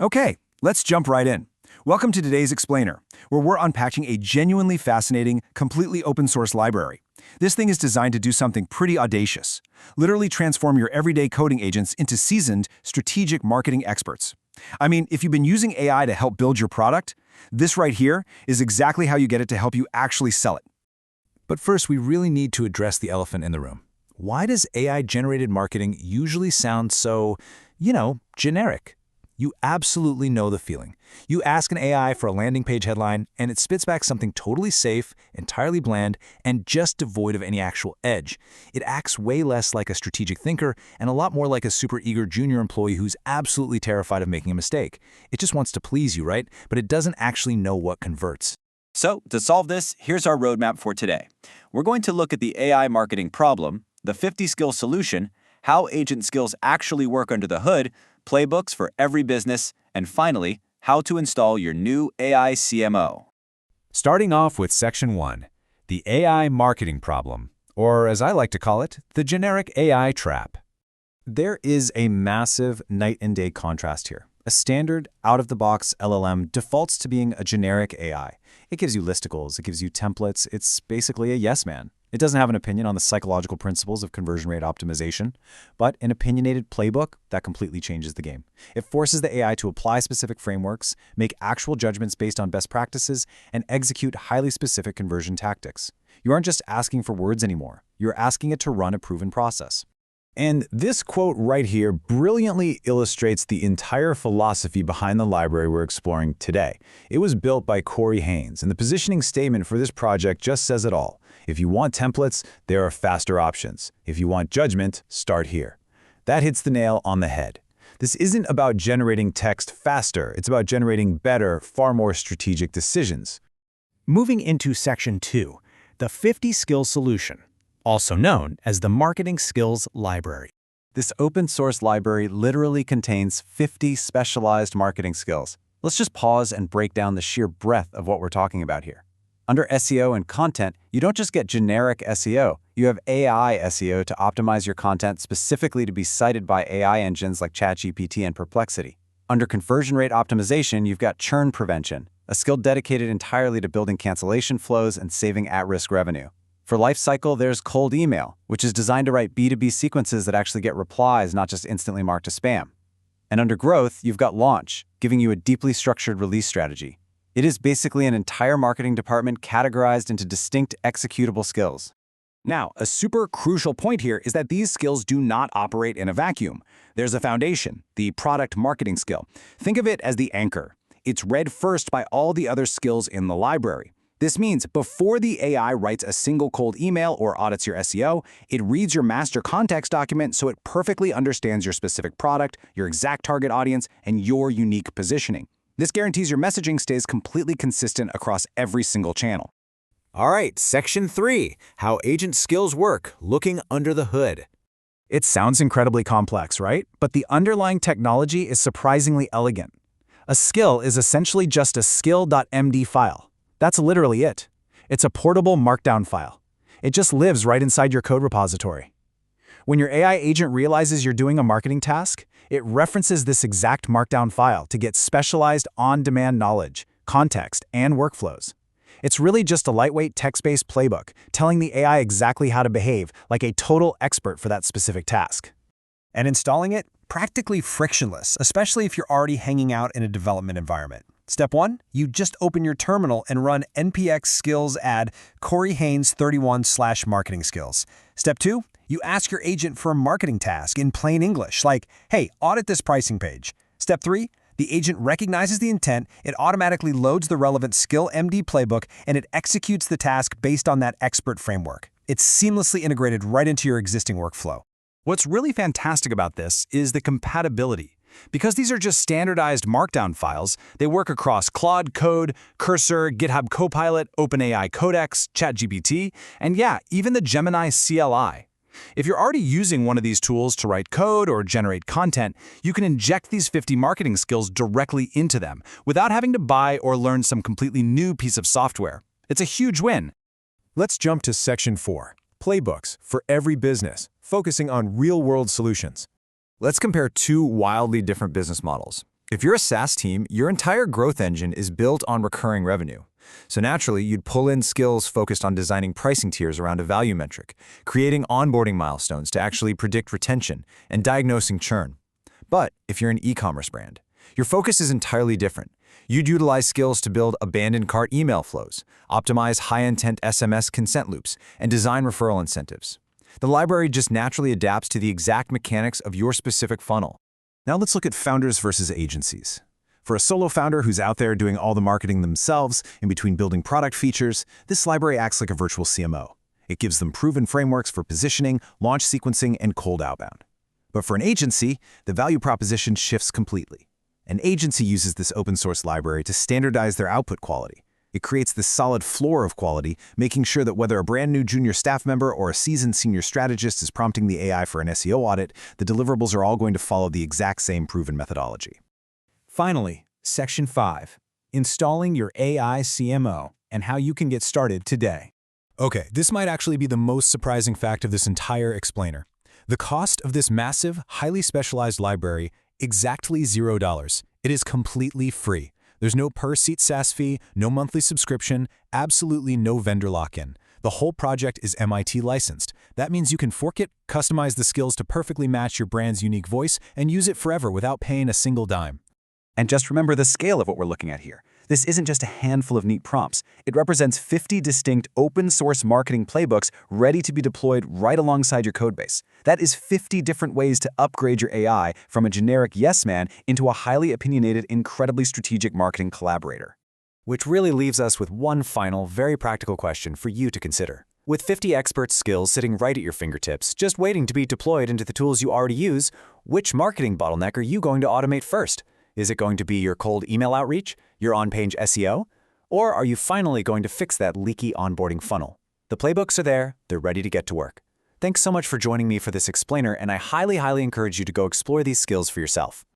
Okay, let's jump right in. Welcome to today's Explainer, where we're unpacking a genuinely fascinating, completely open-source library. This thing is designed to do something pretty audacious. Literally transform your everyday coding agents into seasoned, strategic marketing experts. I mean, if you've been using AI to help build your product, this right here is exactly how you get it to help you actually sell it. But first, we really need to address the elephant in the room. Why does AI-generated marketing usually sound so, generic? You absolutely know the feeling. You ask an AI for a landing page headline, and it spits back something totally safe, entirely bland, and just devoid of any actual edge. It acts way less like a strategic thinker and a lot more like a super eager junior employee who's absolutely terrified of making a mistake. It just wants to please you, right? But it doesn't actually know what converts. So, to solve this, here's our roadmap for today. We're going to look at the AI marketing problem, the 50-skill solution, how agent skills actually work under the hood, playbooks for every business, and finally, how to install your new AI CMO. Starting off with Section 1, the AI marketing problem, or as I like to call it, the generic AI trap. There is a massive night and day contrast here. A standard, out-of-the-box LLM defaults to being a generic AI. It gives you listicles, it gives you templates, it's basically a yes man. It doesn't have an opinion on the psychological principles of conversion rate optimization, but an opinionated playbook, that completely changes the game. It forces the AI to apply specific frameworks, make actual judgments based on best practices, and execute highly specific conversion tactics. You aren't just asking for words anymore. You're asking it to run a proven process. And this quote right here brilliantly illustrates the entire philosophy behind the library we're exploring today. It was built by Corey Haynes, and the positioning statement for this project just says it all. If you want templates, there are faster options. If you want judgment, start here. That hits the nail on the head. This isn't about generating text faster. It's about generating better, far more strategic decisions. Moving into Section 2, the 50-skill solution, also known as the Marketing Skills Library. This open-source library literally contains 50 specialized marketing skills. Let's just pause and break down the sheer breadth of what we're talking about here. Under SEO and content, you don't just get generic SEO. You have AI SEO to optimize your content specifically to be cited by AI engines like ChatGPT and Perplexity. Under conversion rate optimization, you've got churn prevention, a skill dedicated entirely to building cancellation flows and saving at-risk revenue. For Lifecycle, there's cold email, which is designed to write B2B sequences that actually get replies, not just instantly marked as spam. And under growth, you've got launch, giving you a deeply structured release strategy. It is basically an entire marketing department categorized into distinct executable skills. Now, a super crucial point here is that these skills do not operate in a vacuum. There's a foundation, the product marketing skill. Think of it as the anchor. It's read first by all the other skills in the library. This means before the AI writes a single cold email or audits your SEO, it reads your master context document so it perfectly understands your specific product, your exact target audience, and your unique positioning. This guarantees your messaging stays completely consistent across every single channel. All right, Section 3, how agent skills work, looking under the hood. It sounds incredibly complex, right? But the underlying technology is surprisingly elegant. A skill is essentially just a skill.md file. That's literally it. It's a portable markdown file. It just lives right inside your code repository. When your AI agent realizes you're doing a marketing task, it references this exact markdown file to get specialized on-demand knowledge, context, and workflows. It's really just a lightweight text-based playbook telling the AI exactly how to behave like a total expert for that specific task. And installing it, practically frictionless, especially if you're already hanging out in a development environment. Step 1, you just open your terminal and run npx skills add Corey Haynes 31/marketing skills. Step 2, you ask your agent for a marketing task in plain English, like, hey, audit this pricing page. Step 3, the agent recognizes the intent, it automatically loads the relevant skill MD playbook, and it executes the task based on that expert framework. It's seamlessly integrated right into your existing workflow. What's really fantastic about this is the compatibility. Because these are just standardized markdown files, they work across Claude Code, Cursor, GitHub Copilot, OpenAI Codex, ChatGPT, and yeah, even the Gemini CLI. If you're already using one of these tools to write code or generate content, you can inject these 50 marketing skills directly into them without having to buy or learn some completely new piece of software. It's a huge win. Let's jump to Section 4, Playbooks for every business, focusing on real-world solutions. Let's compare two wildly different business models. If you're a SaaS team, your entire growth engine is built on recurring revenue. So naturally, you'd pull in skills focused on designing pricing tiers around a value metric, creating onboarding milestones to actually predict retention, and diagnosing churn. But if you're an e-commerce brand, your focus is entirely different. You'd utilize skills to build abandoned cart email flows, optimize high-intent SMS consent loops, and design referral incentives. The library just naturally adapts to the exact mechanics of your specific funnel. Now let's look at founders versus agencies. For a solo founder who's out there doing all the marketing themselves, in between building product features, this library acts like a virtual CMO. It gives them proven frameworks for positioning, launch sequencing, and cold outbound. But for an agency, the value proposition shifts completely. An agency uses this open source library to standardize their output quality. It creates this solid floor of quality, making sure that whether a brand new junior staff member or a seasoned senior strategist is prompting the AI for an SEO audit, the deliverables are all going to follow the exact same proven methodology. Finally, Section 5, Installing your AI CMO and how you can get started today. Okay, this might actually be the most surprising fact of this entire explainer. The cost of this massive, highly specialized library, exactly $0. It is completely free. There's no per-seat SaaS fee, no monthly subscription, absolutely no vendor lock-in. The whole project is MIT licensed. That means you can fork it, customize the skills to perfectly match your brand's unique voice, and use it forever without paying a single dime. And just remember the scale of what we're looking at here. This isn't just a handful of neat prompts. It represents 50 distinct open-source marketing playbooks ready to be deployed right alongside your codebase. That is 50 different ways to upgrade your AI from a generic yes man into a highly opinionated, incredibly strategic marketing collaborator. Which really leaves us with one final, very practical question for you to consider. With 50 expert skills sitting right at your fingertips, just waiting to be deployed into the tools you already use, which marketing bottleneck are you going to automate first? Is it going to be your cold email outreach, your on-page SEO? Or are you finally going to fix that leaky onboarding funnel? The playbooks are there, they're ready to get to work. Thanks so much for joining me for this explainer, and I highly encourage you to go explore these skills for yourself.